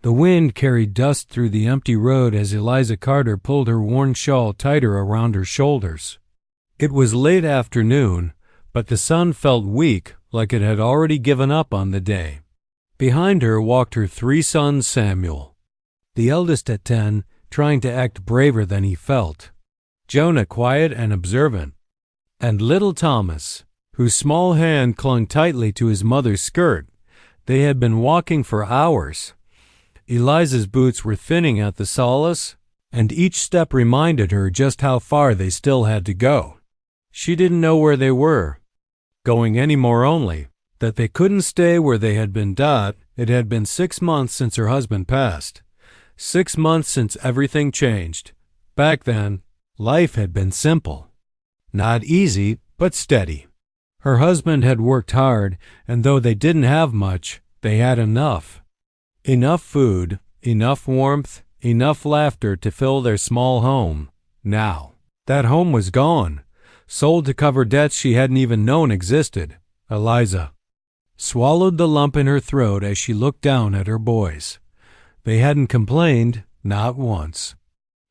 The wind carried dust through the empty road as Eliza Carter pulled her worn shawl tighter around her shoulders. It was late afternoon, but the sun felt weak, like it had already given up on the day. Behind her walked her 3 sons, Samuel, the eldest at 10, trying to act braver than he felt, Jonah quiet and observant, and little Thomas, whose small hand clung tightly to his mother's skirt. They had been walking for hours. Eliza's boots were thinning at the soles, and each step reminded her just how far they still had to go. She didn't know where they were going anymore, only that they couldn't stay where they had been. It had been 6 months since her husband passed. 6 months since everything changed. Back then, life had been simple. Not easy, but steady. Her husband had worked hard, and though they didn't have much, they had enough. Enough food, enough warmth, enough laughter to fill their small home. Now, that home was gone, sold to cover debts she hadn't even known existed. Eliza swallowed the lump in her throat as she looked down at her boys. They hadn't complained, not once.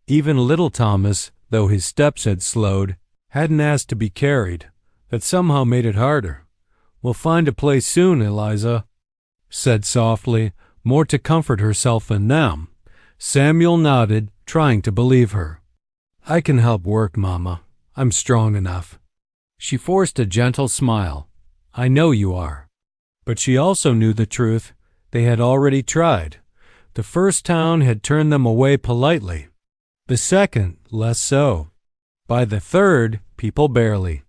Even little Thomas, though his steps had slowed, hadn't asked to be carried. That somehow made it harder. "We'll find a place soon," Eliza said softly, more to comfort herself than them. Samuel nodded, trying to believe her. "I can help work, Mama. I'm strong enough." She forced a gentle smile. "I know you are." But she also knew the truth. They had already tried. The first town had turned them away politely. The second, less so. By the third, people barely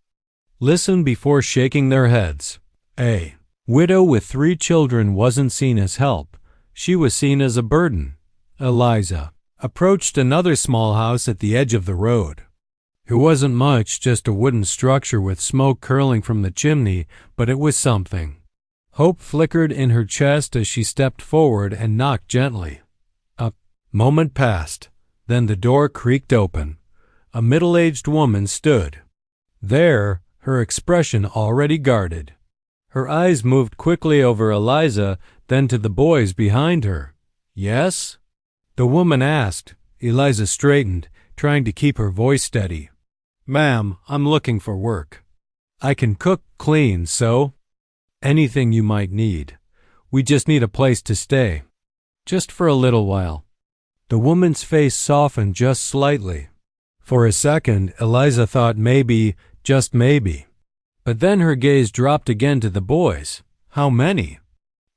listened before shaking their heads. A widow with 3 children wasn't seen as help. She was seen as a burden. Eliza approached another small house at the edge of the road. It wasn't much, just a wooden structure with smoke curling from the chimney, but it was something. Hope flickered in her chest as she stepped forward and knocked gently. A moment passed. Then the door creaked open. A middle-aged woman stood there, her expression already guarded. Her eyes moved quickly over Eliza, then to the boys behind her. "Yes?" the woman asked. Eliza straightened, trying to keep her voice steady. "Ma'am, I'm looking for work. I can cook, clean, sew. Anything you might need. We just need a place to stay. Just for a little while." The woman's face softened just slightly. For a second, Eliza thought maybe, just maybe. But then her gaze dropped again to the boys. "How many?"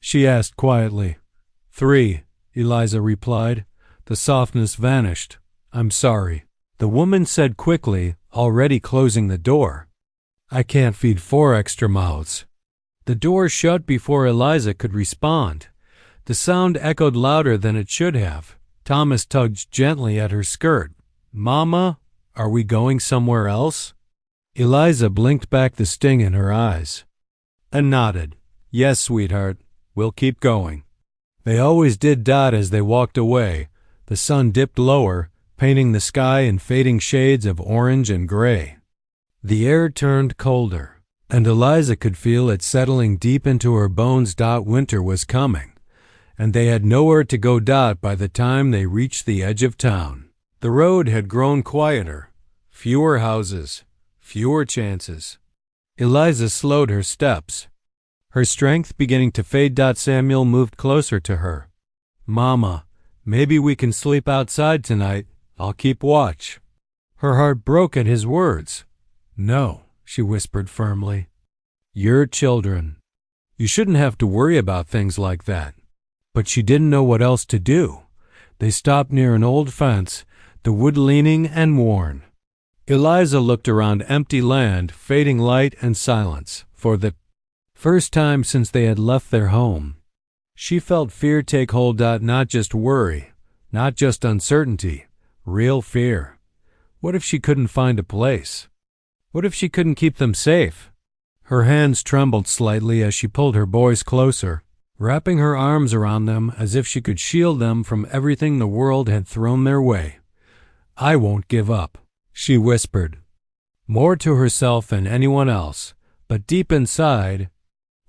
she asked quietly. 3, Eliza replied. The softness vanished. "I'm sorry," the woman said quickly, already closing the door. "I can't feed 4 extra mouths." The door shut before Eliza could respond. The sound echoed louder than it should have. Thomas tugged gently at her skirt. "Mama, are we going somewhere else?" Eliza blinked back the sting in her eyes and nodded. "Yes, sweetheart, we'll keep going." They always did. As they walked away, the sun dipped lower, painting the sky in fading shades of orange and gray. The air turned colder, and Eliza could feel it settling deep into her bones. Winter was coming, and they had nowhere to go. By the time they reached the edge of town, the road had grown quieter. Fewer houses, fewer chances. Eliza slowed her steps, her strength beginning to fade. Samuel moved closer to her. "Mama, maybe we can sleep outside tonight. I'll keep watch." Her heart broke at his words. "No," she whispered firmly. "You're children. You shouldn't have to worry about things like that." But she didn't know what else to do. They stopped near an old fence, the wood leaning and worn. Eliza looked around empty land, fading light and silence. For the first time since they had left their home, she felt fear take hold. Not just worry, not just uncertainty, real fear. What if she couldn't find a place? What if she couldn't keep them safe? Her hands trembled slightly as she pulled her boys closer, wrapping her arms around them as if she could shield them from everything the world had thrown their way. "I won't give up," she whispered, more to herself than anyone else, but deep inside,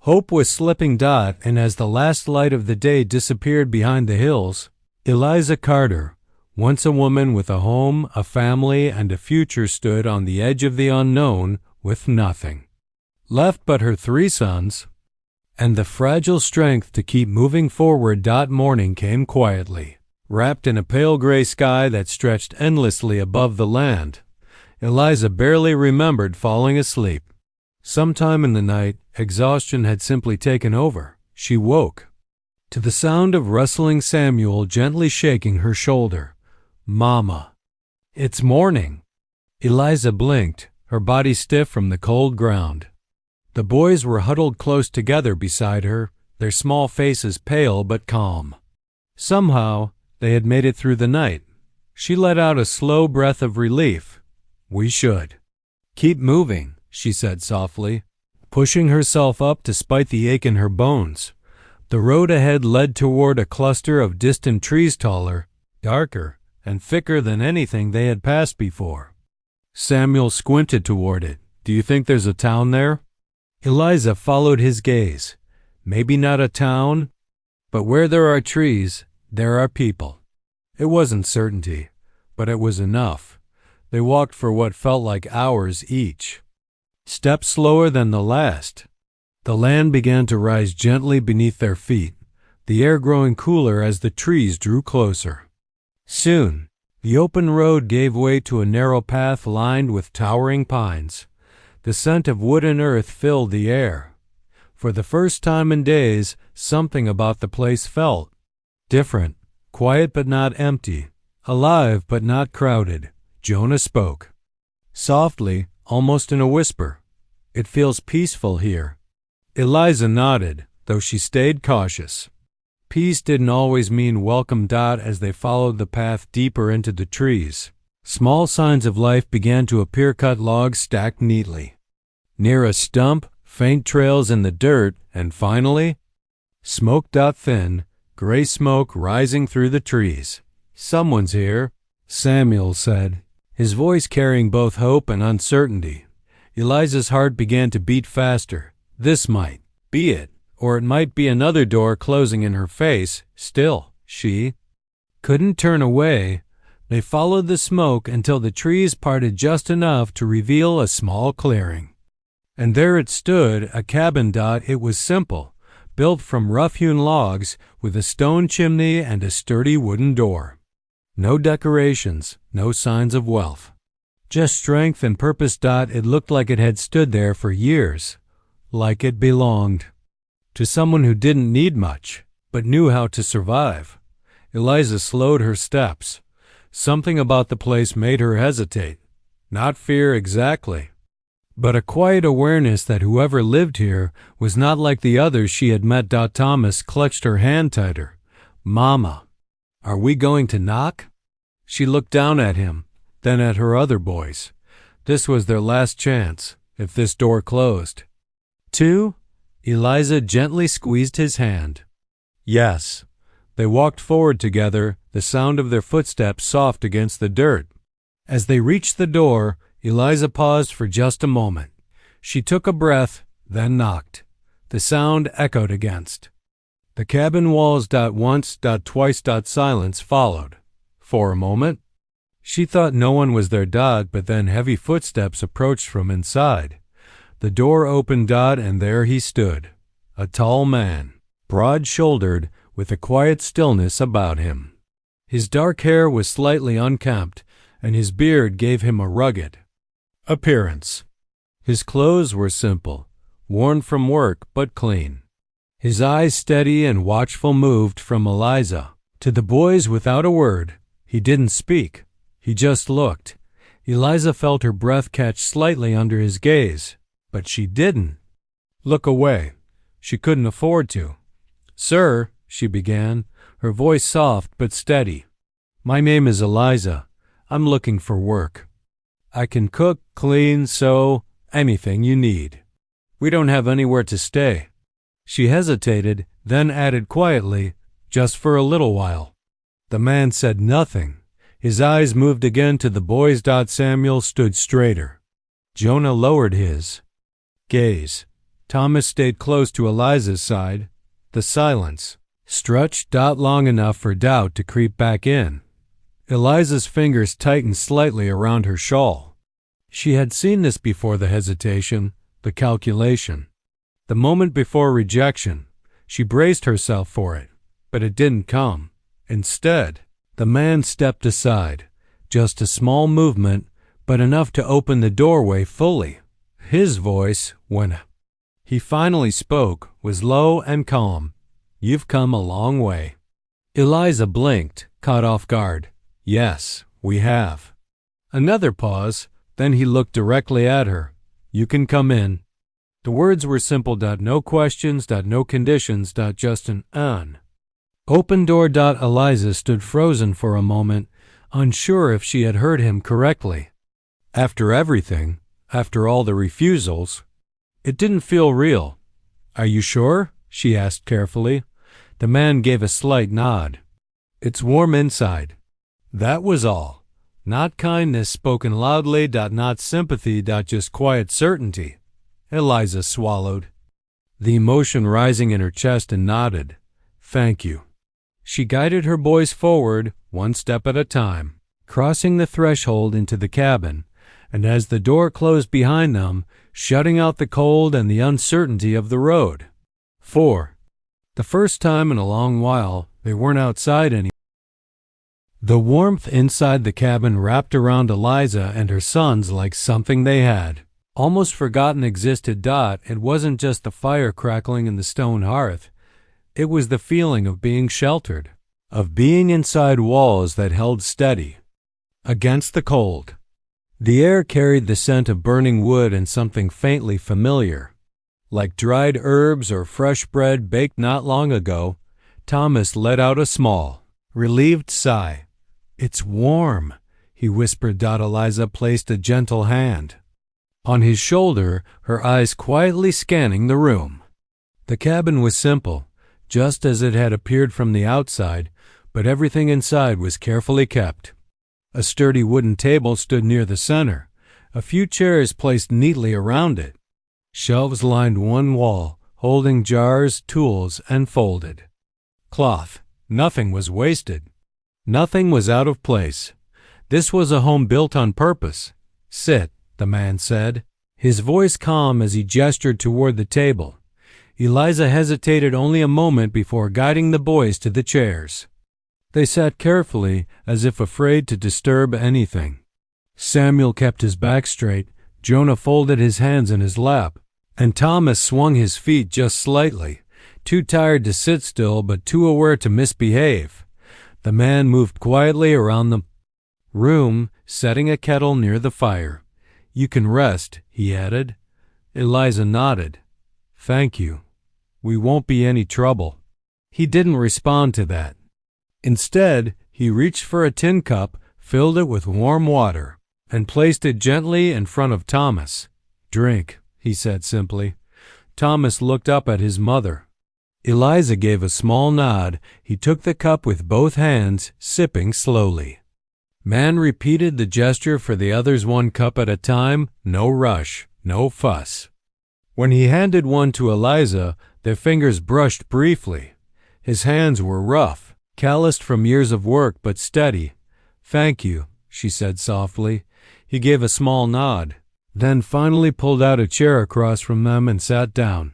Hope was slipping. And as the last light of the day disappeared behind the hills, Eliza Carter, once a woman with a home, a family, and a future, stood on the edge of the unknown with nothing left but her 3 sons and the fragile strength to keep moving forward. Morning came quietly, wrapped in a pale gray sky that stretched endlessly above the land. Eliza barely remembered falling asleep. Sometime in the night, exhaustion had simply taken over. She woke to the sound of rustling Samuel gently shaking her shoulder. "Mama, it's morning." Eliza blinked, her body stiff from the cold ground. The boys were huddled close together beside her, their small faces pale but calm. Somehow, they had made it through the night. She let out a slow breath of relief. "We should keep moving," she said softly, pushing herself up despite the ache in her bones. The road ahead led toward a cluster of distant trees, taller, darker, and thicker than anything they had passed before. Samuel squinted toward it. "Do you think there's a town there?" Eliza followed his gaze. "Maybe not a town, but where there are trees, there are people." It wasn't certainty, but it was enough. They walked for what felt like hours each, steps slower than the last. The land began to rise gently beneath their feet, the air growing cooler as the trees drew closer. Soon, the open road gave way to a narrow path lined with towering pines. The scent of wood and earth filled the air. For the first time in days, something about the place felt different, quiet but not empty, alive but not crowded. Jonah spoke, softly, almost in a whisper. "It feels peaceful here." Eliza nodded, though she stayed cautious. Peace didn't always mean welcome. As they followed the path deeper into the trees, small signs of life began to appear. Cut logs stacked neatly near a stump, faint trails in the dirt, and finally, smoke. Thin, gray smoke rising through the trees. "Someone's here," Samuel said, his voice carrying both hope and uncertainty. Eliza's heart began to beat faster. This might be it, or it might be another door closing in her face. Still, she couldn't turn away. They followed the smoke until the trees parted just enough to reveal a small clearing. And there it stood, a cabin. It was simple, built from rough-hewn logs, with a stone chimney and a sturdy wooden door. No decorations, no signs of wealth, just strength and purpose. It looked like it had stood there for years, like it belonged to someone who didn't need much, but knew how to survive. Eliza slowed her steps. Something about the place made her hesitate. Not fear exactly, but a quiet awareness that whoever lived here was not like the others she had met. Thomas clutched her hand tighter. "Mama, are we going to knock?" She looked down at him, then at her other boys. This was their last chance, if this door closed. "Two?" Eliza gently squeezed his hand. "Yes." They walked forward together, the sound of their footsteps soft against the dirt. As they reached the door, Eliza paused for just a moment. She took a breath, then knocked. The sound echoed against the cabin walls. Once, twice. Silence followed. For a moment, she thought no one was there. But then heavy footsteps approached from inside. The door opened. And there he stood, a tall man, broad-shouldered, with a quiet stillness about him. His dark hair was slightly unkempt, and his beard gave him a rugged appearance. His clothes were simple, worn from work but clean. His eyes, steady and watchful, moved from Eliza to the boys without a word. He didn't speak. He just looked. Eliza felt her breath catch slightly under his gaze, but she didn't look away. She couldn't afford to. "Sir," she began, her voice soft but steady. "My name is Eliza. I'm looking for work. I can cook, clean, sew, anything you need. We don't have anywhere to stay." She hesitated, then added quietly, "Just for a little while." The man said nothing. His eyes moved again to the boys. Samuel stood straighter. Jonah lowered his gaze. Thomas stayed close to Eliza's side. The silence stretched long enough for doubt to creep back in. Eliza's fingers tightened slightly around her shawl. She had seen this before: the hesitation, the calculation. The moment before rejection. She braced herself for it, but it didn't come. Instead, the man stepped aside. Just a small movement, but enough to open the doorway fully. His voice, when he finally spoke, was low and calm. "You've come a long way." Eliza blinked, caught off guard. "Yes, we have." Another pause, then he looked directly at her. "You can come in." The words were simple. No questions, no conditions, just an open door. Eliza stood frozen for a moment, unsure if she had heard him correctly. After everything, after all the refusals, it didn't feel real. "Are you sure?" she asked carefully. The man gave a slight nod. "It's warm inside." That was all. Not kindness spoken loudly, not sympathy, just quiet certainty. Eliza swallowed, the emotion rising in her chest, and nodded. "Thank you." She guided her boys forward, one step at a time, crossing the threshold into the cabin, and as the door closed behind them, shutting out the cold and the uncertainty of the road. For the first time in a long while, they weren't outside anymore. The warmth inside the cabin wrapped around Eliza and her sons like something they had almost forgotten existed. It wasn't just the fire crackling in the stone hearth. It was the feeling of being sheltered, of being inside walls that held steady against the cold. The air carried the scent of burning wood and something faintly familiar, like dried herbs or fresh bread baked not long ago. Thomas let out a small, relieved sigh. "It's warm," he whispered. Eliza placed a gentle hand on his shoulder, her eyes quietly scanning the room. The cabin was simple, just as it had appeared from the outside, but everything inside was carefully kept. A sturdy wooden table stood near the center, a few chairs placed neatly around it. Shelves lined one wall, holding jars, tools, and folded cloth. Nothing was wasted. Nothing was out of place. This was a home built on purpose. "Sit," the man said, his voice calm as he gestured toward the table. Eliza hesitated only a moment before guiding the boys to the chairs. They sat carefully, as if afraid to disturb anything. Samuel kept his back straight, Jonah folded his hands in his lap, and Thomas swung his feet just slightly, too tired to sit still but too aware to misbehave. The man moved quietly around the room, setting a kettle near the fire. "You can rest," he added. Eliza nodded. "Thank you. We won't be any trouble." He didn't respond to that. Instead, he reached for a tin cup, filled it with warm water, and placed it gently in front of Thomas. "Drink," he said simply. Thomas looked up at his mother. Eliza gave a small nod. He took the cup with both hands, sipping slowly. Man repeated the gesture for the others, one cup at a time, no rush, no fuss. When he handed one to Eliza, their fingers brushed briefly. His hands were rough, calloused from years of work, but steady. "Thank you," she said softly. He gave a small nod, then finally pulled out a chair across from them and sat down.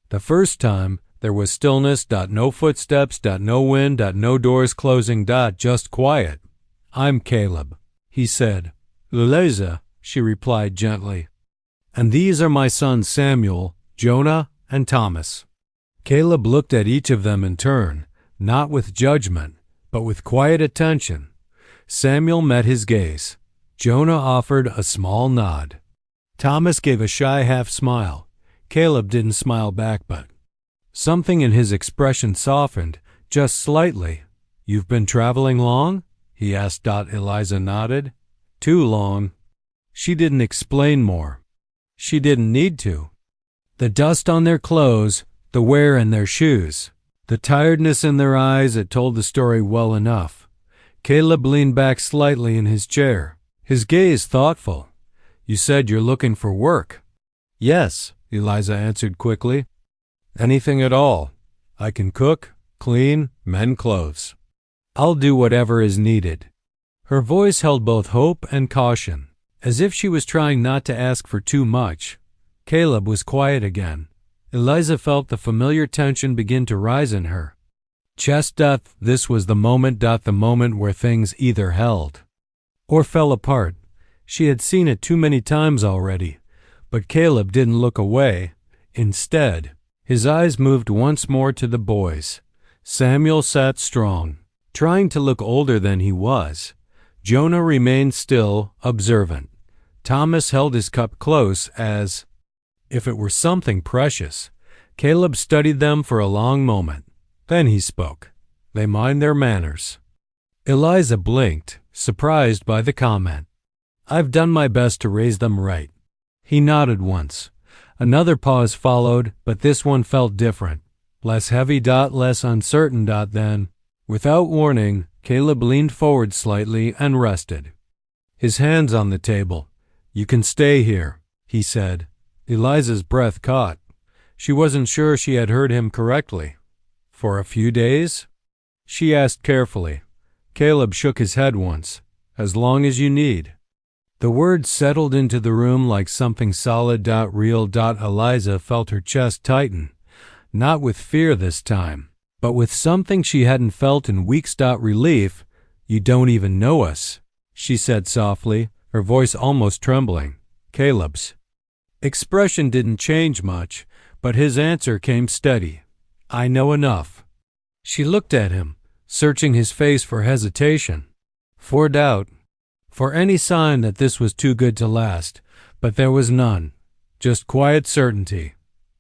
The first time, there was stillness. No footsteps. No wind. No doors closing. Just quiet. "I'm Caleb," he said. "Eliza," she replied gently. "And these are my sons Samuel, Jonah, and Thomas." Caleb looked at each of them in turn, not with judgment, but with quiet attention. Samuel met his gaze. Jonah offered a small nod. Thomas gave a shy half smile. Caleb didn't smile back, but something in his expression softened, just slightly. "You've been traveling long?" he asked. Eliza nodded. "Too long." She didn't explain more. She didn't need to. The dust on their clothes, the wear in their shoes, the tiredness in their eyes, it told the story well enough. Caleb leaned back slightly in his chair, his gaze thoughtful. "You said you're looking for work." "Yes," Eliza answered quickly. Anything at all. I can cook, clean, mend clothes. I'll do whatever is needed. Her voice held both hope and caution, as if she was trying not to ask for too much. Caleb was quiet again. Eliza felt the familiar tension begin to rise in her chest. This was the moment where things either held or fell apart. She had seen it too many times already, but Caleb didn't look away. Instead, his eyes moved once more to the boys. Samuel sat strong, trying to look older than he was. Jonah remained still, observant. Thomas held his cup close as if it were something precious. Caleb studied them for a long moment. Then he spoke. They mind their manners. Eliza blinked, surprised by the comment. I've done my best to raise them right. He nodded once. Another pause followed, but this one felt different. Less heavy, less uncertain. Then, without warning, Caleb leaned forward slightly and rested, his hands on the table. You can stay here, he said. Eliza's breath caught. She wasn't sure she had heard him correctly. For a few days? She asked carefully. Caleb shook his head once. As long as you need. The words settled into the room like something solid. Real. Eliza felt her chest tighten, not with fear this time, but with something she hadn't felt in weeks. Relief. You don't even know us, she said softly, her voice almost trembling. Caleb's expression didn't change much, but his answer came steady. I know enough. She looked at him, searching his face for hesitation, for doubt, for any sign that this was too good to last, but there was none, just quiet certainty.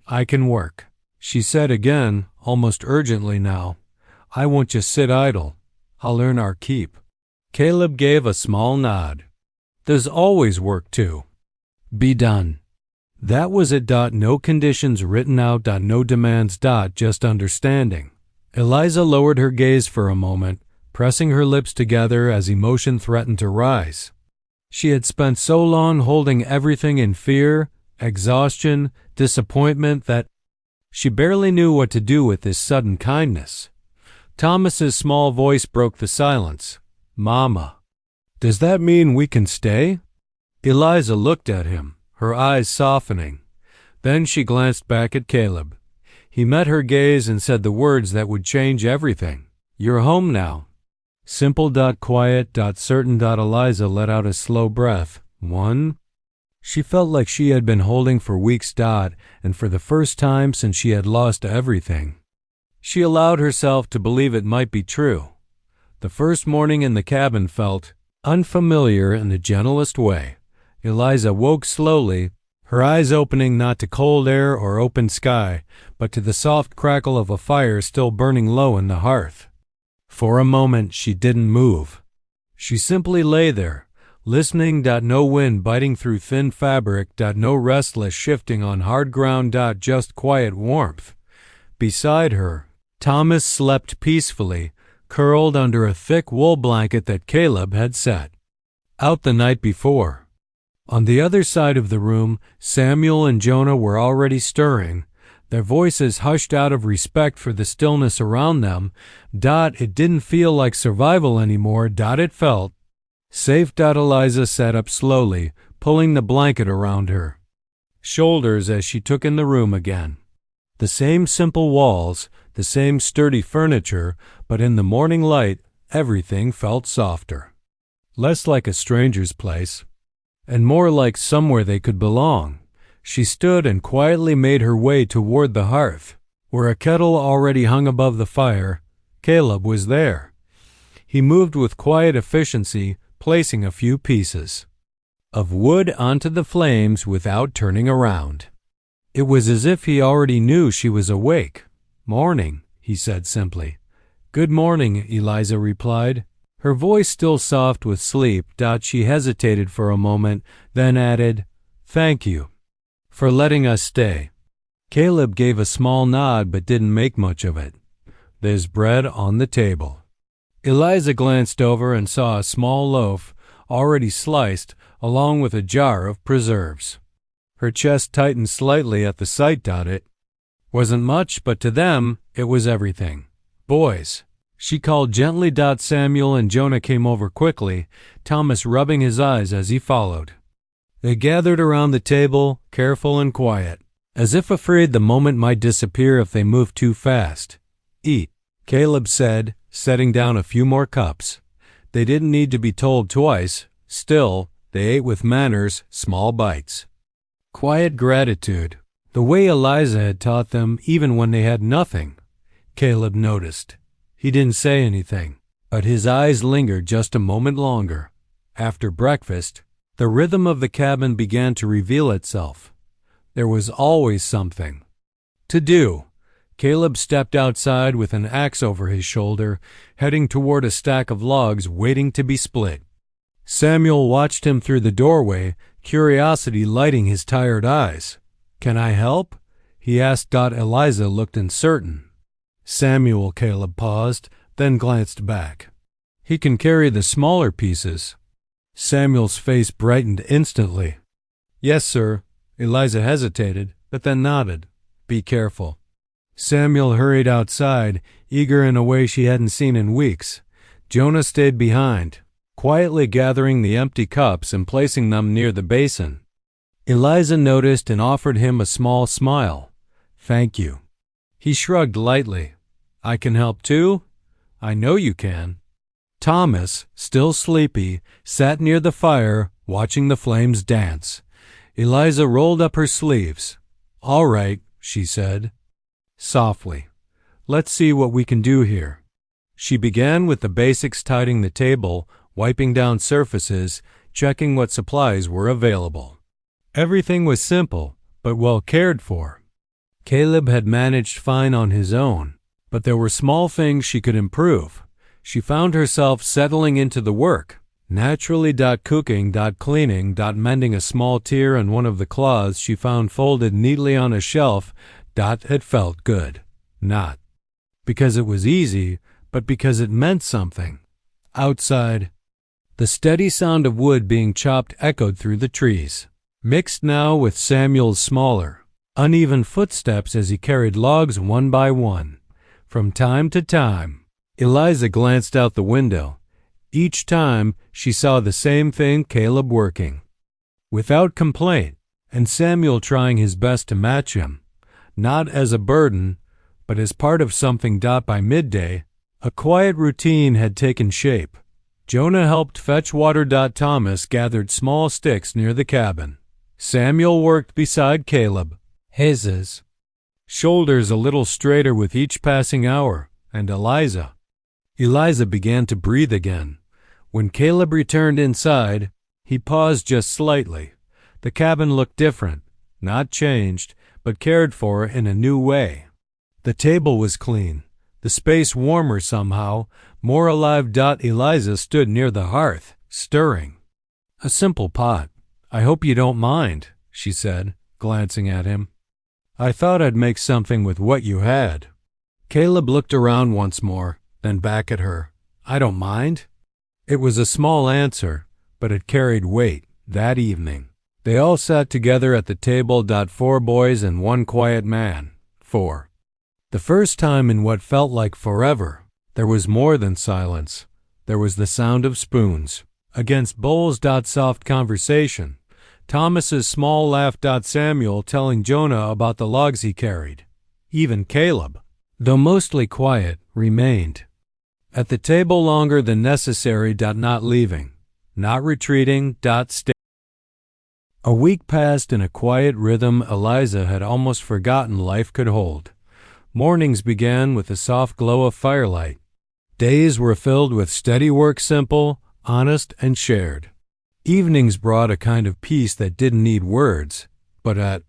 I can work, she said again, almost urgently now. I won't just sit idle. I'll earn our keep. Caleb gave a small nod. There's always work to be done. That was it. No conditions written out. No demands. Just understanding. Eliza lowered her gaze for a moment, pressing her lips together as emotion threatened to rise. She had spent so long holding everything in fear, exhaustion, disappointment that she barely knew what to do with this sudden kindness. Thomas's small voice broke the silence. Mama, does that mean we can stay? Eliza looked at him, her eyes softening. Then she glanced back at Caleb. He met her gaze and said the words that would change everything. You're home now. Simple. Quiet. Certain. Eliza let out a slow breath. One. She felt like she had been holding for weeks. And for the first time since she had lost everything, she allowed herself to believe it might be true. The first morning in the cabin felt unfamiliar in the gentlest way. Eliza woke slowly, her eyes opening not to cold air or open sky, but to the soft crackle of a fire still burning low in the hearth. For a moment she didn't move. She simply lay there, listening. No wind biting through thin fabric. No restless shifting on hard ground. Just quiet warmth. Beside her, Thomas slept peacefully, curled under a thick wool blanket that Caleb had set out the night before. On the other side of the room, Samuel and Jonah were already stirring, their voices hushed out of respect for the stillness around them. It didn't feel like survival anymore. It felt safe. Eliza sat up slowly, pulling the blanket around her shoulders as she took in the room again. The same simple walls, the same sturdy furniture, but in the morning light, everything felt softer. Less like a stranger's place, and more like somewhere they could belong. She stood and quietly made her way toward the hearth, where a kettle already hung above the fire. Caleb was there. He moved with quiet efficiency, placing a few pieces of wood onto the flames without turning around. It was as if he already knew she was awake. Morning, he said simply. Good morning, Eliza replied, her voice still soft with sleep. She hesitated for a moment, then added, Thank you for letting us stay. Caleb gave a small nod but didn't make much of it. There's bread on the table. Eliza glanced over and saw a small loaf, already sliced, along with a jar of preserves. Her chest tightened slightly at the sight. It wasn't much, but to them, it was everything. Boys, she called gently. Samuel and Jonah came over quickly, Thomas rubbing his eyes as he followed. They gathered around the table, careful and quiet, as if afraid the moment might disappear if they moved too fast. Eat, Caleb said, setting down a few more cups. They didn't need to be told twice. Still, they ate with manners, small bites. Quiet gratitude, the way Eliza had taught them even when they had nothing. Caleb noticed. He didn't say anything, but his eyes lingered just a moment longer. After breakfast, the rhythm of the cabin began to reveal itself. There was always something to do. Caleb stepped outside with an axe over his shoulder, heading toward a stack of logs waiting to be split. Samuel watched him through the doorway, curiosity lighting his tired eyes. "Can I help?" he asked. Eliza looked uncertain. Samuel, Caleb paused, then glanced back. "He can carry the smaller pieces." Samuel's face brightened instantly. "Yes, sir." Eliza hesitated, but then nodded. "Be careful." Samuel hurried outside, eager in a way she hadn't seen in weeks. Jonah stayed behind, quietly gathering the empty cups and placing them near the basin. Eliza noticed and offered him a small smile. "Thank you." He shrugged lightly. "I can help too?" "I know you can." Thomas, still sleepy, sat near the fire, watching the flames dance. Eliza rolled up her sleeves. "All right," she said, softly. "Let's see what we can do here." She began with the basics, tidying the table, wiping down surfaces, checking what supplies were available. Everything was simple, but well cared for. Caleb had managed fine on his own, but there were small things she could improve. She found herself settling into the work, naturally. Cooking, cleaning, mending a small tear in one of the cloths she found folded neatly on a shelf. It felt good, not because it was easy, but because it meant something. Outside, the steady sound of wood being chopped echoed through the trees, mixed now with Samuel's smaller, uneven footsteps as he carried logs one by one. From time to time, Eliza glanced out the window. Each time, she saw the same thing: Caleb working, without complaint, and Samuel trying his best to match him, not as a burden, but as part of something. By midday, a quiet routine had taken shape. Jonah helped fetch water. Thomas gathered small sticks near the cabin. Samuel worked beside Caleb, his shoulders a little straighter with each passing hour, and Eliza began to breathe again. When Caleb returned inside, he paused just slightly. The cabin looked different, not changed, but cared for in a new way. The table was clean, the space warmer somehow, more alive. Eliza stood near the hearth, stirring a simple pot. "I hope you don't mind," she said, glancing at him. "I thought I'd make something with what you had." Caleb looked around once more, then back at her. "I don't mind." It was a small answer, but it carried weight. That evening, they all sat together at the table. 4 boys and 1 quiet man. 4. The first time in what felt like forever, there was more than silence. There was the sound of spoons against bowls. Soft conversation. Thomas's small laugh. Samuel telling Jonah about the logs he carried. Even Caleb, though mostly quiet, remained at the table longer than necessary. Not leaving, not retreating. Stay. A week passed in a quiet rhythm Eliza had almost forgotten life could hold. Mornings began with the soft glow of firelight. Days were filled with steady work, simple, honest, and shared. Evenings brought a kind of peace that didn't need words, but at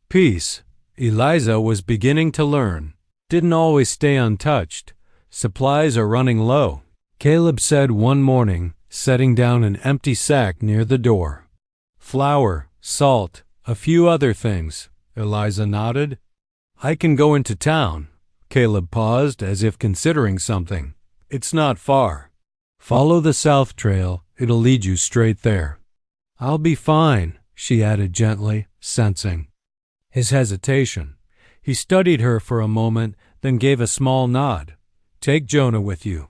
peace, Eliza was beginning to learn, didn't always stay untouched. "Supplies are running low," Caleb said one morning, setting down an empty sack near the door. "Flour, salt, a few other things," Eliza nodded. "I can go into town." Caleb paused as if considering something. "It's not far. Follow the south trail. It'll lead you straight there." "I'll be fine," she added gently. sensing his hesitation. He studied her for a moment, then gave a small nod. "Take Jonah with you."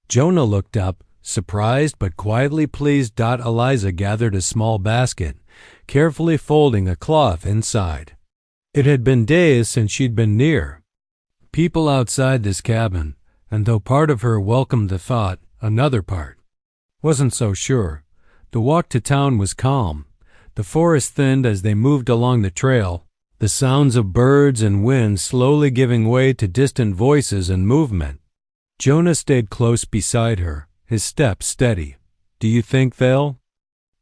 Jonah looked up, surprised but quietly pleased. Eliza gathered a small basket, carefully folding a cloth inside. It had been days since she'd been near people outside this cabin, and though part of her welcomed the thought, another part wasn't so sure. The walk to town was calm. The forest thinned as they moved along the trail, the sounds of birds and wind slowly giving way to distant voices and movement. Jonah stayed close beside her, his step steady. "Do you think they'll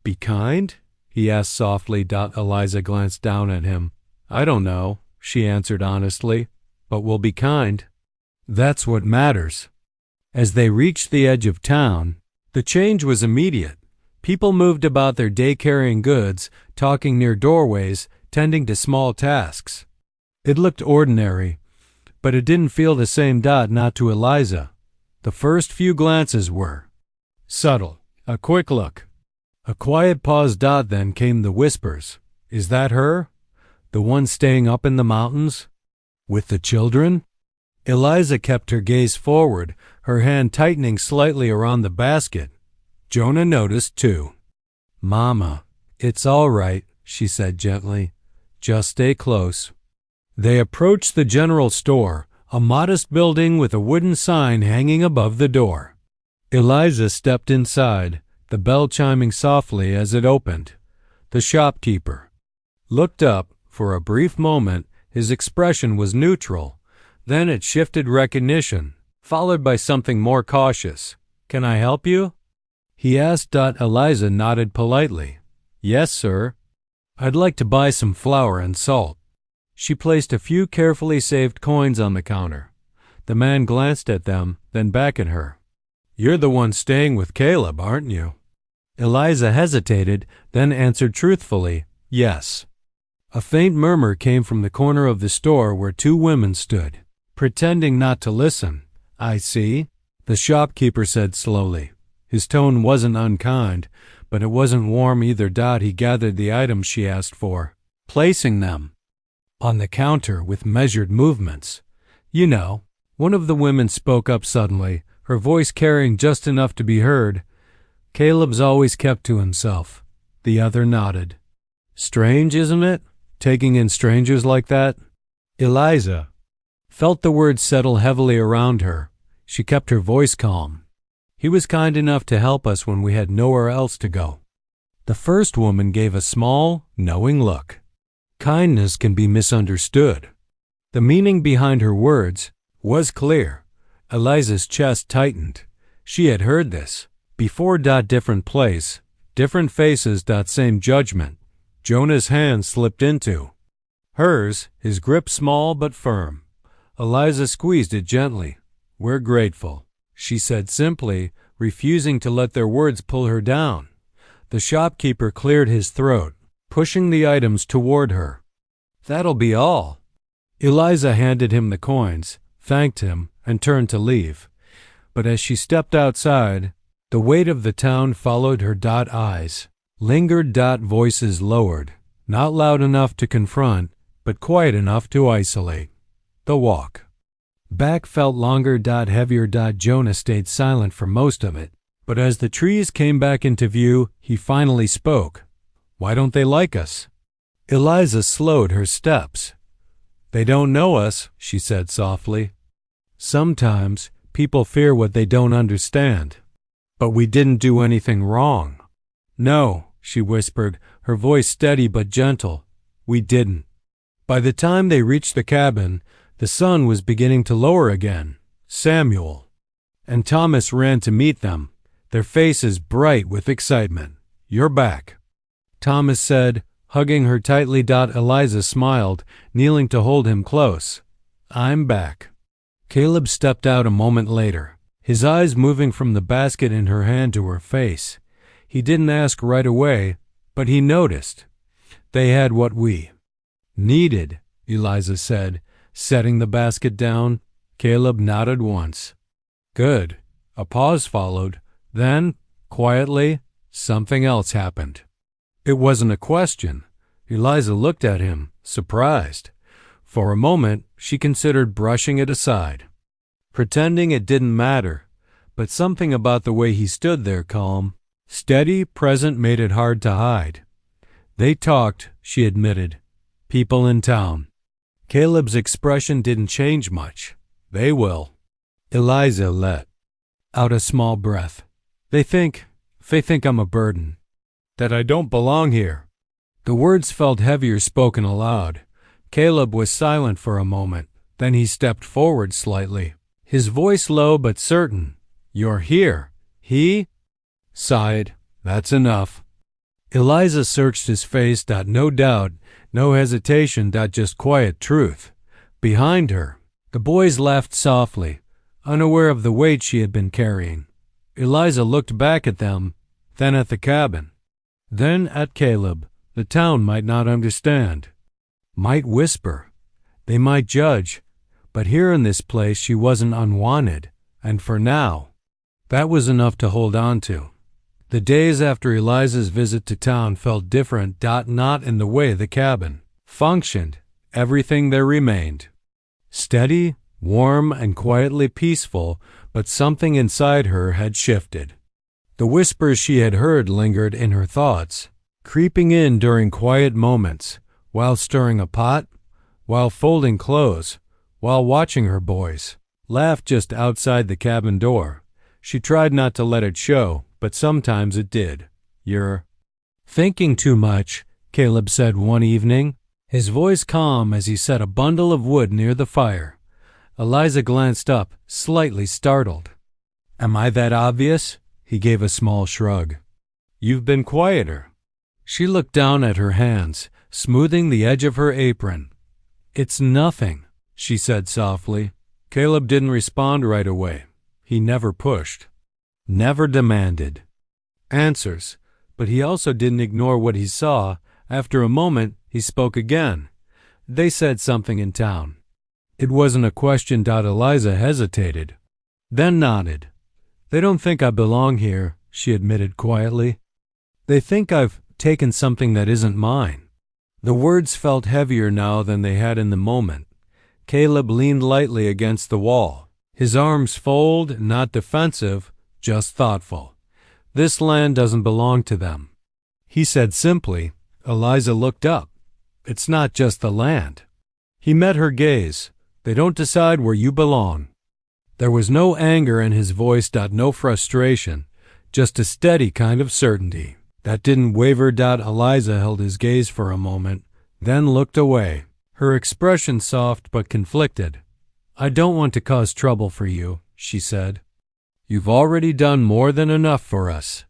be kind?" he asked softly. Eliza glanced down at him. "I don't know," she answered honestly, "but we'll be kind. That's what matters." As they reached the edge of town, the change was immediate. People moved about their day carrying goods, talking near doorways, tending to small tasks. It looked ordinary, but it didn't feel the same. Not to Eliza. The first few glances were subtle, a quick look, a quiet pause. Then came the whispers. "Is that her? The one staying up in the mountains? With the children?" Eliza kept her gaze forward, her hand tightening slightly around the basket. Jonah noticed, too. "Mama, it's all right," she said gently. "Just stay close." They approached the general store, a modest building with a wooden sign hanging above the door. Eliza stepped inside, the bell chiming softly as it opened. The shopkeeper looked up. For a brief moment, his expression was neutral. Then it shifted recognition, followed by something more cautious. "Can I help you?" he asked. Eliza nodded politely. "Yes, sir. I'd like to buy some flour and salt." She placed a few carefully saved coins on the counter. The man glanced at them, then back at her. "You're the one staying with Caleb, aren't you?" Eliza hesitated, then answered truthfully, "Yes." A faint murmur came from the corner of the store where two women stood, pretending not to listen. "I see," the shopkeeper said slowly. His tone wasn't unkind, but it wasn't warm either. He gathered the items she asked for, placing them on the counter with measured movements. "You know," one of the women spoke up suddenly, her voice carrying just enough to be heard. "Caleb's always kept to himself." The other nodded. "Strange, isn't it? Taking in strangers like that?" Eliza felt the words settle heavily around her. She kept her voice calm. "He was kind enough to help us when we had nowhere else to go." The first woman gave a small, knowing look. Kindness can be misunderstood. The meaning behind her words was clear. Eliza's chest tightened. She had heard this before. Different place, different faces. Same judgment. Jonah's hand slipped into hers, his grip small but firm. Eliza squeezed it gently. "We're grateful," she said simply, refusing to let their words pull her down. The shopkeeper cleared his throat, pushing the items toward her. "That'll be all." Eliza handed him the coins, thanked him, and turned to leave. But as she stepped outside, the weight of the town followed her. Eyes lingered. Voices lowered, not loud enough to confront, but quiet enough to isolate. The walk back felt longer. Heavier. Jonah stayed silent for most of it, but as the trees came back into view, he finally spoke. "Why don't they like us?" Eliza slowed her steps. "They don't know us," she said softly. "Sometimes people fear what they don't understand. But we didn't do anything wrong." "No," she whispered, her voice steady but gentle. "We didn't." By the time they reached the cabin, the sun was beginning to lower again. Samuel and Thomas ran to meet them, their faces bright with excitement. "You're back," Thomas said, hugging her tightly. Eliza smiled, kneeling to hold him close. "I'm back." Caleb stepped out a moment later, his eyes moving from the basket in her hand to her face. He didn't ask right away, but he noticed. "They had what we needed," Eliza said, setting the basket down. Caleb nodded once. "Good." A pause followed. Then, quietly, something else happened. It wasn't a question. Eliza looked at him, surprised. For a moment, she considered brushing it aside, pretending it didn't matter, but something about the way he stood there calm, steady, present made it hard to hide. They talked, she admitted. People in town. Caleb's expression didn't change much. They will. Eliza let out a small breath. They think I'm a burden. That I don't belong here. The words felt heavier spoken aloud. Caleb was silent for a moment. Then he stepped forward slightly, his voice low but certain. You're here. He sighed. That's enough. Eliza searched his face. No doubt, no hesitation. Just quiet truth. Behind her, the boys laughed softly, unaware of the weight she had been carrying. Eliza looked back at them, then at the cabin, then at Caleb. The town might not understand, might whisper, they might judge, but here in this place she wasn't unwanted, and for now, that was enough to hold on to. The days after Eliza's visit to town felt different. Not in the way the cabin functioned. Everything there remained. Steady, warm, and quietly peaceful, but something inside her had shifted. The whispers she had heard lingered in her thoughts, creeping in during quiet moments, while stirring a pot, while folding clothes, while watching her boys laugh just outside the cabin door. She tried not to let it show, but sometimes it did. You're thinking too much, Caleb said one evening, his voice calm as he set a bundle of wood near the fire. Eliza glanced up, slightly startled. Am I that obvious? He gave a small shrug. You've been quieter. She looked down at her hands, smoothing the edge of her apron. It's nothing, she said softly. Caleb didn't respond right away. He never pushed, never demanded answers, but he also didn't ignore what he saw. After a moment, he spoke again. They said something in town. It wasn't a question. Eliza hesitated, then nodded. They don't think I belong here, she admitted quietly. They think I've taken something that isn't mine. The words felt heavier now than they had in the moment. Caleb leaned lightly against the wall, his arms folded, not defensive, just thoughtful. This land doesn't belong to them, he said simply. Eliza looked up. It's not just the land. He met her gaze. They don't decide where you belong. There was no anger in his voice. No frustration, just a steady kind of certainty that didn't waver. Eliza held his gaze for a moment, then looked away, her expression soft but conflicted. I don't want to cause trouble for you, she said. You've already done more than enough for us.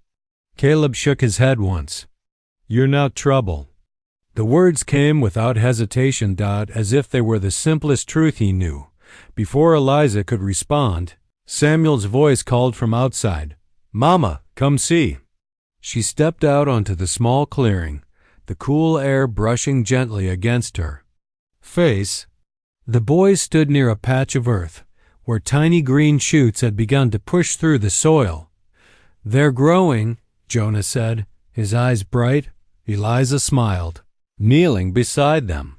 Caleb shook his head once. You're not trouble. The words came without hesitation. As if they were the simplest truth he knew. Before Eliza could respond, Samuel's voice called from outside. Mama, come see. She stepped out onto the small clearing, the cool air brushing gently against her face. The boys stood near a patch of earth, where tiny green shoots had begun to push through the soil. They're growing, Jonah said, his eyes bright. Eliza smiled, kneeling beside them.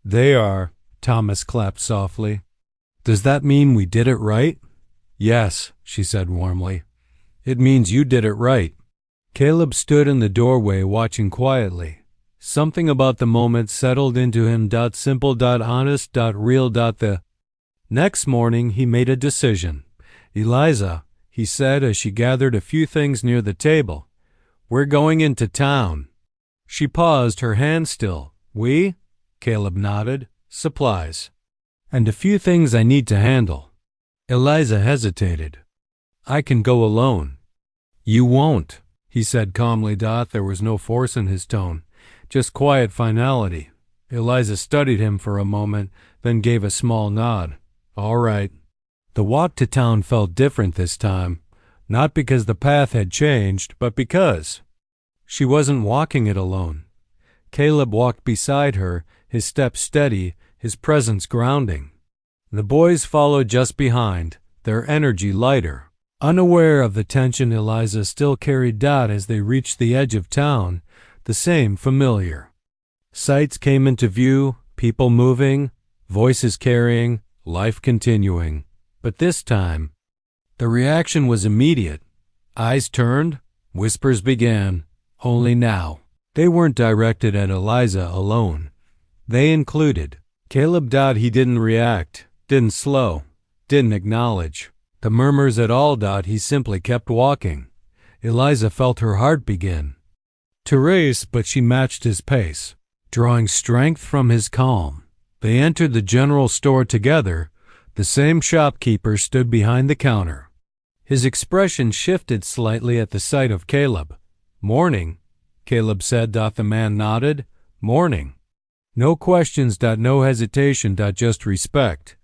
They are, Thomas clapped softly. Does that mean we did it right? Yes, she said warmly. It means you did it right. Caleb stood in the doorway watching quietly. Something about the moment settled into him. Simple, honest, real. The next morning he made a decision. Eliza, he said as she gathered a few things near the table, we're going into town. She paused, her hand still. We? Caleb nodded. Supplies. And a few things I need to handle. Eliza hesitated. I can go alone. You won't, he said calmly. There was no force in his tone, just quiet finality. Eliza studied him for a moment, then gave a small nod. All right. The walk to town felt different this time, not because the path had changed, but because she wasn't walking it alone. Caleb walked beside her, his step steady, his presence grounding. The boys followed just behind, their energy lighter. Unaware of the tension Eliza still carried. As they reached the edge of town, the same familiar Sights came into view, people moving, voices carrying, life continuing. But this time, the reaction was immediate. Eyes turned, whispers began. Only now, they weren't directed at Eliza alone. They included Caleb. He didn't react, didn't slow, didn't acknowledge the murmurs at all. He simply kept walking. Eliza felt her heart begin to race, but she matched his pace, drawing strength from his calm. They entered the general store together. The same shopkeeper stood behind the counter. His expression shifted slightly at the sight of Caleb. "Morning," Caleb said. The man nodded. "Morning." No questions. No hesitation. Just respect.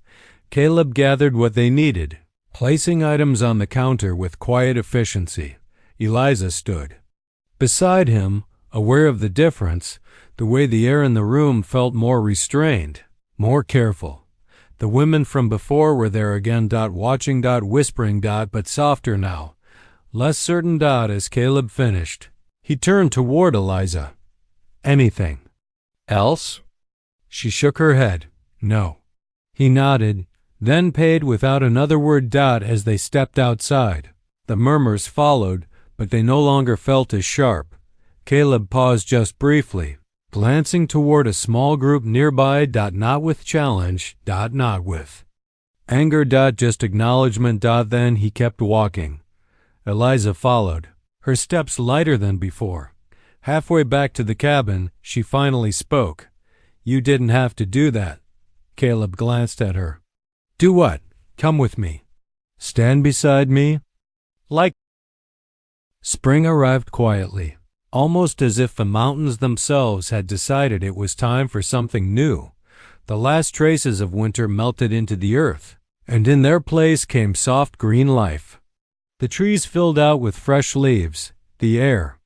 Caleb gathered what they needed, placing items on the counter with quiet efficiency. Eliza stood beside him, aware of the difference. The way the air in the room felt more restrained, more careful. The women from before were there again. Watching. Whispering. But softer now, less certain. As Caleb finished, he turned toward Eliza. "Anything else?" She shook her head. "No." He nodded, then paid without another word. As they stepped outside, the murmurs followed, but they no longer felt as sharp. Caleb paused just briefly, glancing toward a small group nearby. Not with challenge, not with anger. Just acknowledgement. Then he kept walking. Eliza followed, her steps lighter than before. Halfway back to the cabin, she finally spoke. "You didn't have to do that." Caleb glanced at her. "Do what? Come with me. Stand beside me?" "Like." Spring arrived quietly, almost as if the mountains themselves had decided it was time for something new. The last traces of winter melted into the earth, and in their place came soft green life. The trees filled out with fresh leaves, the air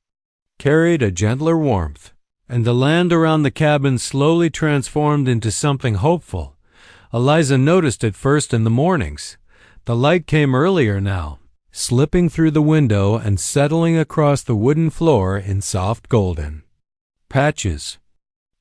carried a gentler warmth, and the land around the cabin slowly transformed into something hopeful. Eliza noticed it first in the mornings. The light came earlier now, slipping through the window and settling across the wooden floor in soft golden patches.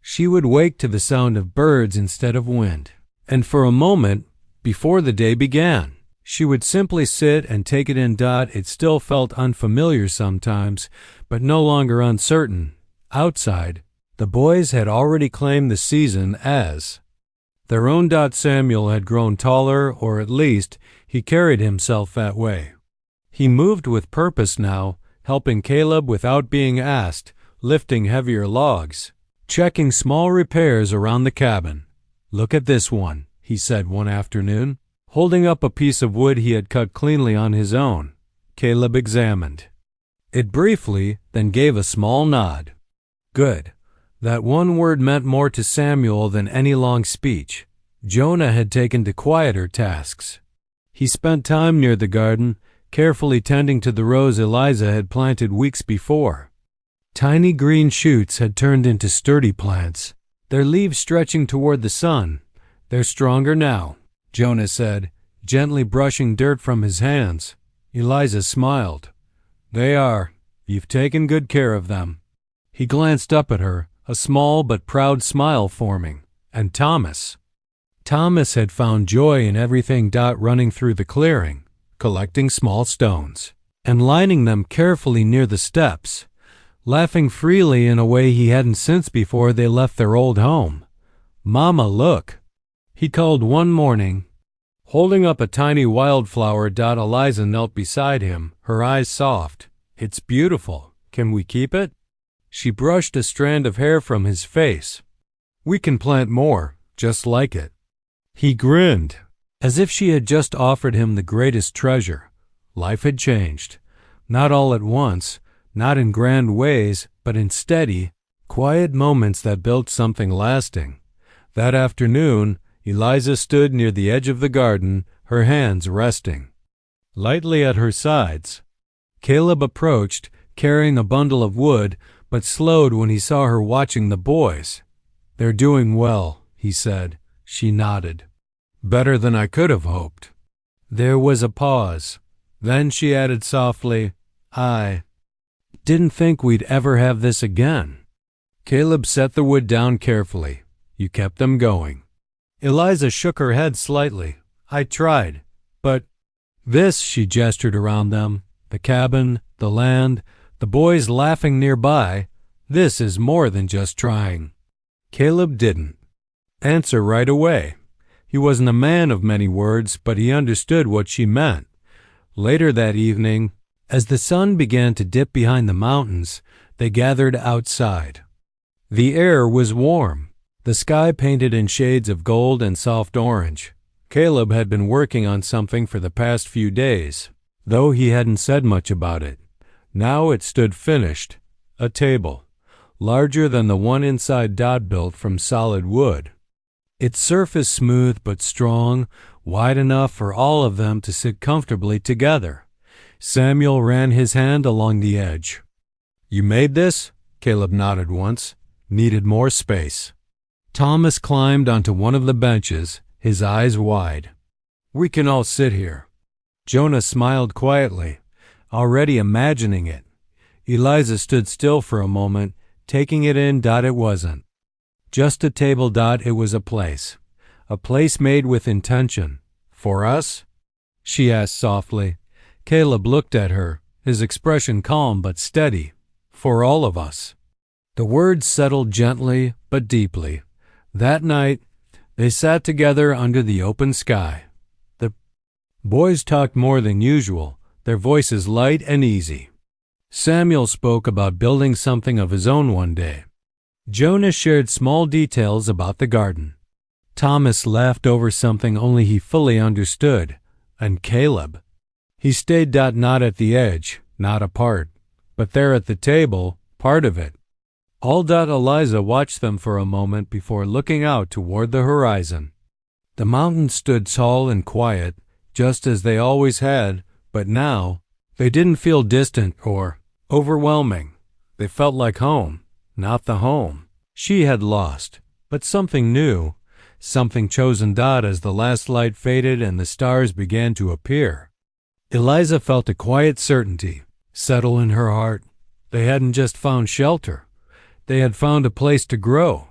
She would wake to the sound of birds instead of wind, and for a moment, before the day began, she would simply sit and take it in. It still felt unfamiliar sometimes, but no longer uncertain. Outside, the boys had already claimed the season as their own. Samuel had grown taller, or at least he carried himself that way. He moved with purpose now, helping Caleb without being asked, lifting heavier logs, checking small repairs around the cabin. "Look at this one," he said one afternoon, holding up a piece of wood he had cut cleanly on his own. Caleb examined it briefly, then gave a small nod. Good. That one word meant more to Samuel than any long speech. Jonah had taken to quieter tasks. He spent time near the garden, carefully tending to the rows Eliza had planted weeks before. Tiny green shoots had turned into sturdy plants, their leaves stretching toward the sun. "They're stronger now," Jonah said, gently brushing dirt from his hands. Eliza smiled. "They are. You've taken good care of them." He glanced up at her, a small but proud smile forming. And Thomas. Thomas had found joy in everything. Running through the clearing, collecting small stones, and lining them carefully near the steps, laughing freely in a way he hadn't since before they left their old home. "Mama, look," he called one morning, holding up a tiny wildflower. Eliza knelt beside him, her eyes soft. "It's beautiful. Can we keep it?" She brushed a strand of hair from his face. "We can plant more, just like it." He grinned, as if she had just offered him the greatest treasure. Life had changed. Not all at once, not in grand ways, but in steady, quiet moments that built something lasting. That afternoon, Eliza stood near the edge of the garden, her hands resting lightly at her sides. Caleb approached, carrying a bundle of wood, but slowed when he saw her watching the boys. "They're doing well," he said. She nodded. "Better than I could have hoped." There was a pause. Then she added softly, "I didn't think we'd ever have this again." Caleb set the wood down carefully. You kept them going. Eliza shook her head slightly. I tried, but this, she gestured around them, the cabin, the land, the boys laughing nearby, this is more than just trying. Caleb didn't answer right away. He wasn't a man of many words, but he understood what she meant. Later that evening, as the sun began to dip behind the mountains, they gathered outside. The air was warm, the sky painted in shades of gold and soft orange. Caleb had been working on something for the past few days, though he hadn't said much about it. Now it stood finished, a table, larger than the one inside Dot built from solid wood. Its surface smooth but strong, wide enough for all of them to sit comfortably together. Samuel ran his hand along the edge. You made this? Caleb nodded once. Needed more space. Thomas climbed onto one of the benches, his eyes wide. We can all sit here. Jonah smiled quietly, already imagining it. Eliza stood still for a moment, taking it in. It wasn't just a table. It was a place made with intention. For us? She asked softly. Caleb looked at her, his expression calm but steady. For all of us. The words settled gently but deeply. That night, they sat together under the open sky. The boys talked more than usual, their voices light and easy. Samuel spoke about building something of his own one day. Jonah shared small details about the garden. Thomas laughed over something only he fully understood. And Caleb? He stayed. Not at the edge, not apart, but there at the table, part of it. All. Eliza watched them for a moment before looking out toward the horizon. The mountains stood tall and quiet, just as they always had, but now they didn't feel distant or overwhelming. They felt like home, not the home she had lost, but something new, something chosen. As the last light faded and the stars began to appear, Eliza felt a quiet certainty settle in her heart. They hadn't just found shelter. They had found a place to grow,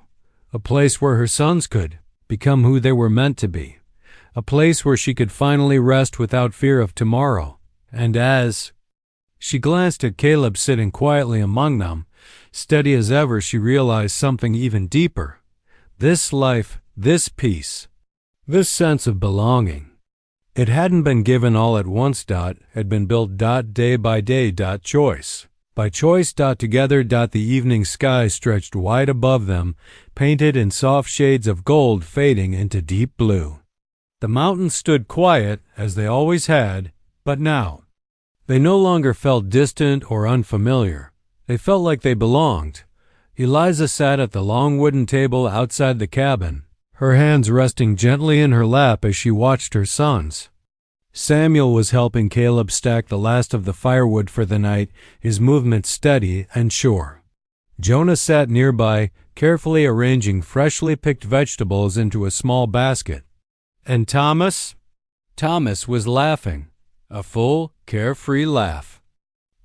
a place where her sons could become who they were meant to be, a place where she could finally rest without fear of tomorrow. And as she glanced at Caleb sitting quietly among them, steady as ever, she realized something even deeper. This life, this peace, this sense of belonging. It hadn't been given all at once. Had been built. Day by day. Choice by choice. Together. The evening sky stretched wide above them, painted in soft shades of gold fading into deep blue. The mountains stood quiet, as they always had, but now they no longer felt distant or unfamiliar. They felt like they belonged. Eliza sat at the long wooden table outside the cabin, her hands resting gently in her lap as she watched her sons. Samuel was helping Caleb stack the last of the firewood for the night, his movements steady and sure. Jonah sat nearby, carefully arranging freshly picked vegetables into a small basket. And Thomas? Thomas was laughing, a full, carefree laugh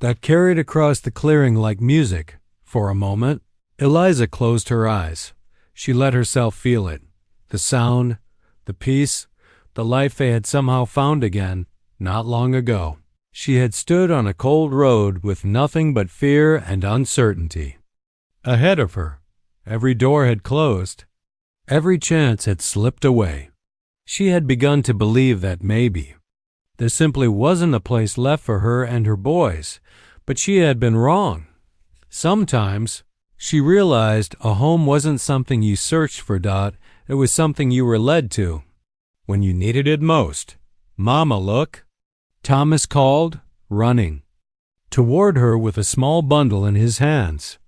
that carried across the clearing like music. For a moment, Eliza closed her eyes. She let herself feel it. The sound, the peace, the life they had somehow found again, not long ago. She had stood on a cold road with nothing but fear and uncertainty. Ahead of her, every door had closed. Every chance had slipped away. She had begun to believe that maybe there simply wasn't a place left for her and her boys, but she had been wrong. Sometimes she realized a home wasn't something you searched for. It was something you were led to when you needed it most. Mama, look! Thomas called, running toward her with a small bundle in his hands.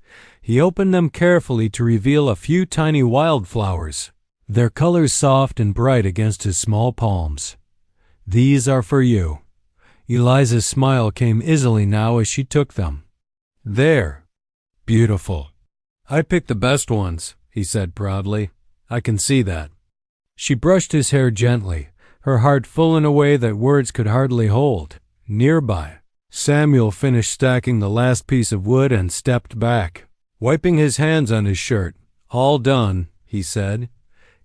He opened them carefully to reveal a few tiny wildflowers, their colors soft and bright against his small palms. These are for you. Eliza's smile came easily now as she took them. They're beautiful. I picked the best ones, he said proudly. I can see that. She brushed his hair gently, her heart full in a way that words could hardly hold. Nearby, Samuel finished stacking the last piece of wood and stepped back. wiping his hands on his shirt. "All done," he said.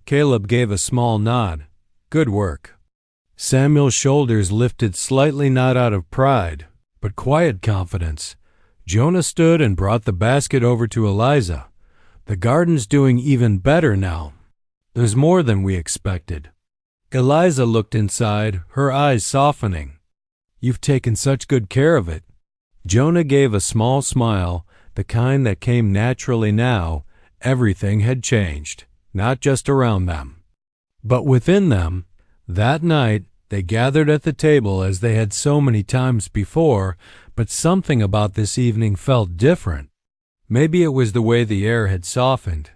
Caleb gave a small nod. "Good work." Samuel's shoulders lifted slightly, not out of pride, but quiet confidence. Jonah stood and brought the basket over to Eliza. "The garden's doing even better now. There's more than we expected." Eliza looked inside, her eyes softening. "You've taken such good care of it." Jonah gave a small smile, the kind that came naturally now. Everything had changed, not just around them, but within them. That night, they gathered at the table as they had so many times before, but something about this evening felt different. Maybe it was the way the air had softened.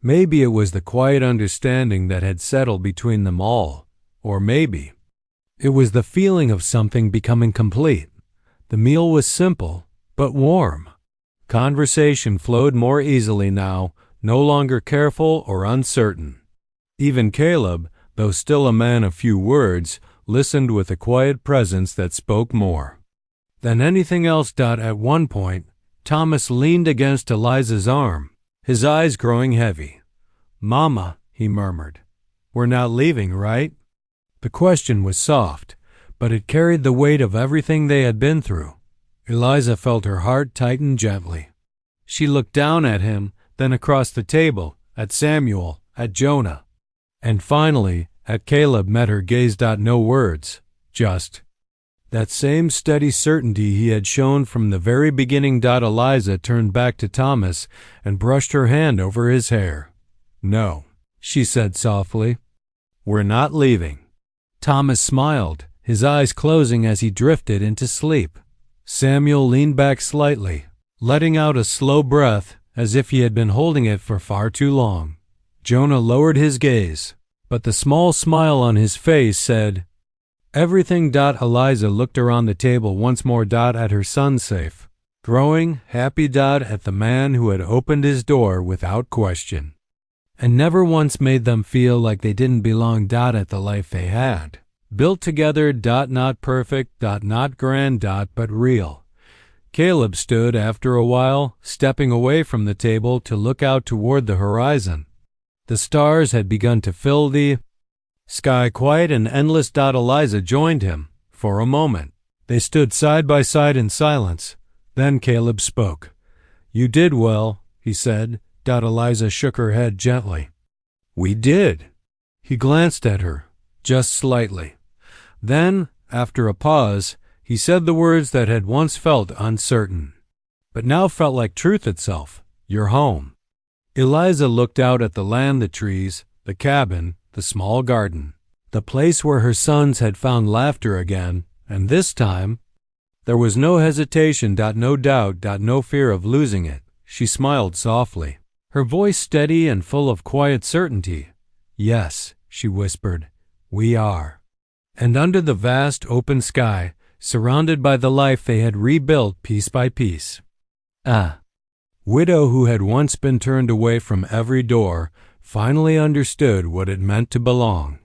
Maybe it was the quiet understanding that had settled between them all. Or maybe it was the feeling of something becoming complete. The meal was simple, but warm. Conversation flowed more easily now, no longer careful or uncertain. Even Caleb, though still a man of few words, listened with a quiet presence that spoke more than anything else. At one point, Thomas leaned against Eliza's arm, his eyes growing heavy. "Mama," he murmured, "we're not leaving, right?" The question was soft, but it carried the weight of everything they had been through. Eliza felt her heart tighten gently. She looked down at him, then across the table, at Samuel, at Jonah, and finally at Caleb. Met her gaze. No words, just that same steady certainty he had shown from the very beginning. Eliza turned back to Thomas and brushed her hand over his hair. "No," she said softly. "We're not leaving." Thomas smiled, his eyes closing as he drifted into sleep. Samuel leaned back slightly, letting out a slow breath as if he had been holding it for far too long. Jonah lowered his gaze, but the small smile on his face said everything. Eliza looked around the table once more. At her son safe, growing, happy. At the man who had opened his door without question, and never once made them feel like they didn't belong. At the life they had built together. Not perfect. Not grand. But real. Caleb stood after a while, stepping away from the table to look out toward the horizon. The stars had begun to fill the sky, quiet and endless. Eliza joined him. For a moment, they stood side by side in silence. Then Caleb spoke. "You did well," he said. Eliza shook her head gently. "We did." He glanced at her, just slightly. Then, after a pause, he said the words that had once felt uncertain, but now felt like truth itself. "You're home." Eliza looked out at the land, the trees, the cabin, the small garden, the place where her sons had found laughter again, and this time there was no hesitation. No doubt. No fear of losing it. She smiled softly, her voice steady and full of quiet certainty. "Yes," she whispered, "we are." And under the vast open sky, surrounded by the life they had rebuilt piece by piece, widow who had once been turned away from every door finally understood what it meant to belong,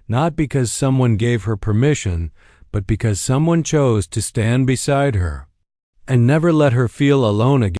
not because someone gave her permission, but because someone chose to stand beside her and never let her feel alone again.